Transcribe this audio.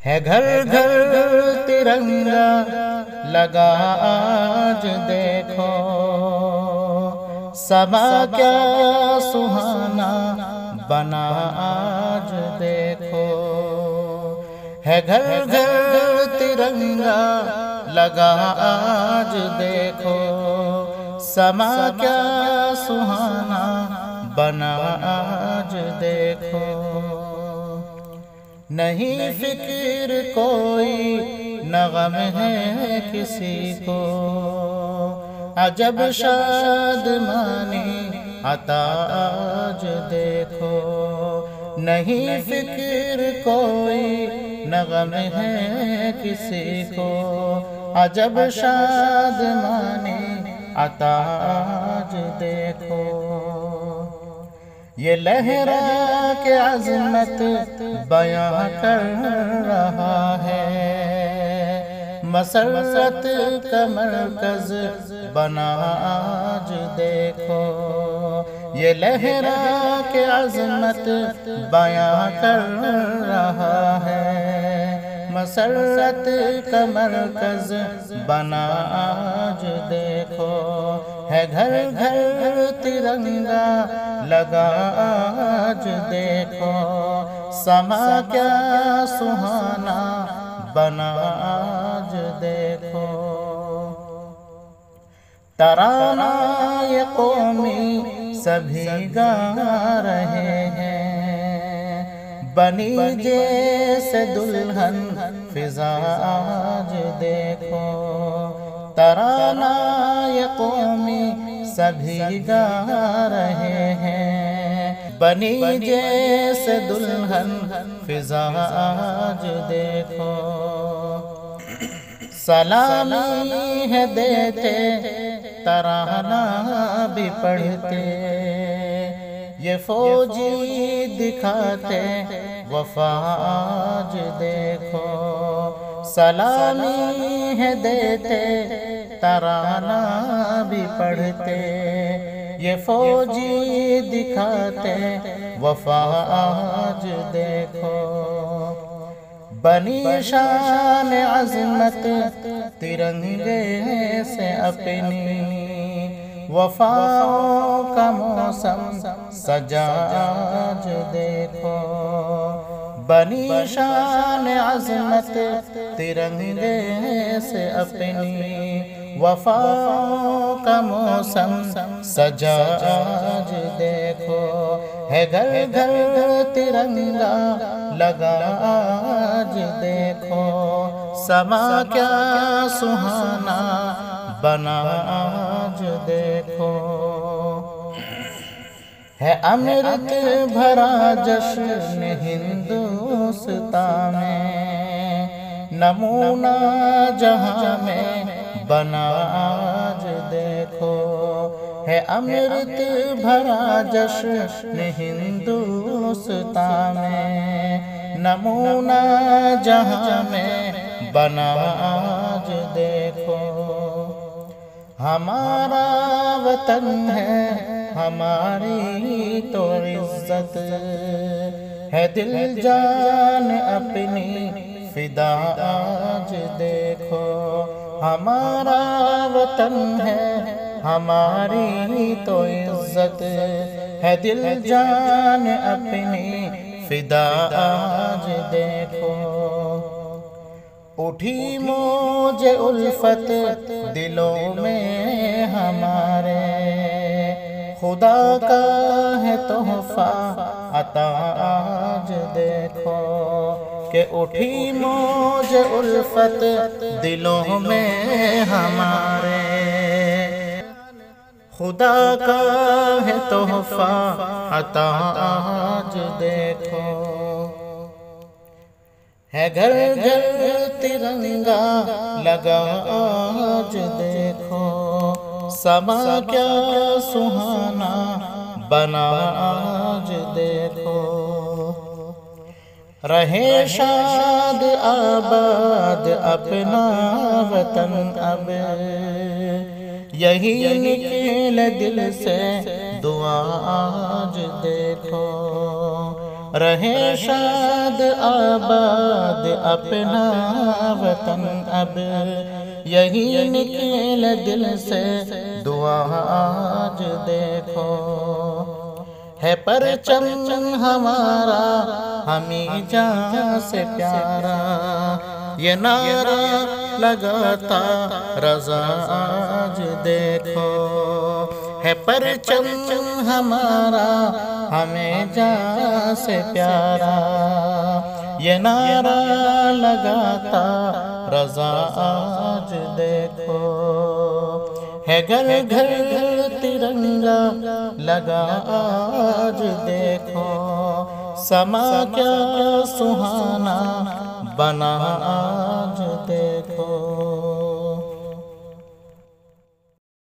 ہے گھر گھر ترنگا لگا آج دیکھو، سما کیا سہانا بنا آج دیکھو۔ ہے گھر گھر ترنگا لگا آج دیکھو، سما کیا سہانا بنا آج دیکھو۔ نہیں فکر کوئی نہ غم ہے کسی کو، عجب شادمانی عطا آج دیکھو۔ نہیں فکر کوئی نہ غم ہے کسی کو، عجب شادمانی عطا آج دیکھو۔ یہ لہرا کے عظمت بیاں کر رہا ہے، مسرت کا مرکز بنا آج دیکھو۔ یہ لہرا کے عظمت بیاں کر رہا ہے، مسرت کا مرکز بنا آج دیکھو۔ ہے گھر گھر ترنگا لگا آج دیکھو، سما کیا سہانا بنا آج دیکھو۔ ترانہ یہ قومی سبھی گا رہے ہیں، بنی جیسے دلہن فضا آج دیکھو۔ ترانہ یہ قومی سبھی گا رہے ہیں، بنی جیسے دلہن فضا آج دیکھو۔ سلامی ہے دیتے ترانہ بھی پڑھتے، یہ فوجی دکھاتے وفا آج دیکھو۔ سلامی ہے دیتے ترانہ بھی پڑھتے، یہ فوجی دکھاتے وفا آج دیکھو۔ بنی شان عظمت ترنگے سے اپنی، وفاؤں کا موسم سجا آج دیکھو۔ بنی شان عظمت ترنگے سے اپنی، وفاؤں کا موسم سجا آج دیکھو۔ ہے گھر گھر ترنگا لگا آج دیکھو، سما کیا سہانا بنا آج دیکھو۔ ہے امرت بھرا جشن ہندوستان میں، نمونہ جہاں میں بنا آج دیکھو۔ ہے امرت بھرا جشن ہندوستان میں، نمونہ جہاں میں بنا آج دیکھو۔ ہمارا وطن ہے ہماری تو عزت ہے، دل جان اپنی فدا آج دیکھو۔ ہمارا وطن ہے ہماری تو عزت ہے، دل جان اپنی فدا آج دیکھو۔ اٹھی موج الفت دلوں میں ہمارے، خدا کا ہے تحفہ عطا آج دیکھو۔ کہ اٹھی موج الفت دلوں میں ہمارے، خدا کا ہے تحفہ عطا آج دیکھو۔ ہے گھر گھر ترنگا لگا آج دیکھو، سما کیا سہانا بنا آج دیکھو۔ رہے شاد آباد اپنا وطن اب، یہی نکل دل سے دعا آج دیکھو۔ رہے شاد آباد اپنا وطن اب، یہی نکل دل سے دعا آج دیکھو، ہے پرچم ہمارا ہمیں جان سے پیارا، یہ نعرہ لگاتا رضا آج دیکھو، ہے پرچم ہمارا ہمیں جان سے پیارا، یہ نعرہ لگاتا رضا آج دیکھو، ہے گھر گھر ترنگا لگا آج دیکھو، سما کیا سہانا بنا آج